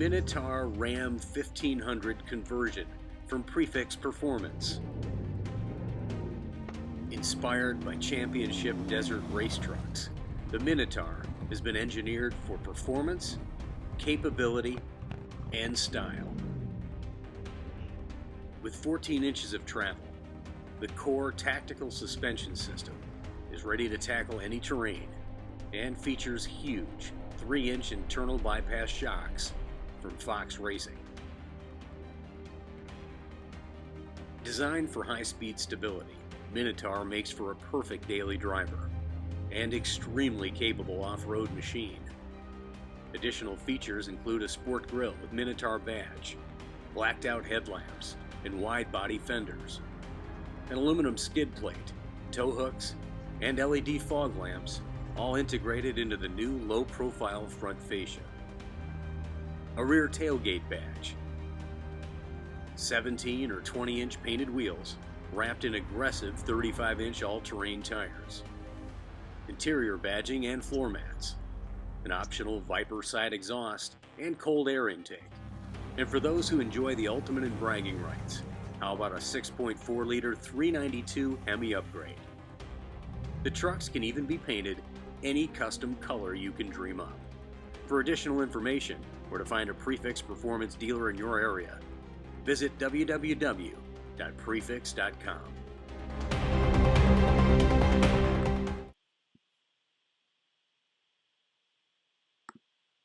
Minotaur RAM 1500 conversion from Prefix Performance. Inspired by championship desert race trucks, the Minotaur has been engineered for performance, capability, and style. With 14 inches of travel, the core tactical suspension system is ready to tackle any terrain and features huge 3-inch internal bypass shocks from Fox Racing. Designed for high-speed stability, Minotaur makes for a perfect daily driver and extremely capable off-road machine. Additional features include a sport grille with Minotaur badge, blacked-out headlamps, and wide-body fenders, an aluminum skid plate, tow hooks, and LED fog lamps, all integrated into the new low-profile front fascia. A rear tailgate badge, 17 or 20-inch painted wheels wrapped in aggressive 35-inch all-terrain tires, interior badging and floor mats, an optional Viper side exhaust, and cold air intake. And for those who enjoy the ultimate in bragging rights, how about a 6.4-liter 392 Hemi upgrade? The trucks can even be painted any custom color you can dream up. For additional information or to find a Prefix Performance dealer in your area, visit www.prefix.com.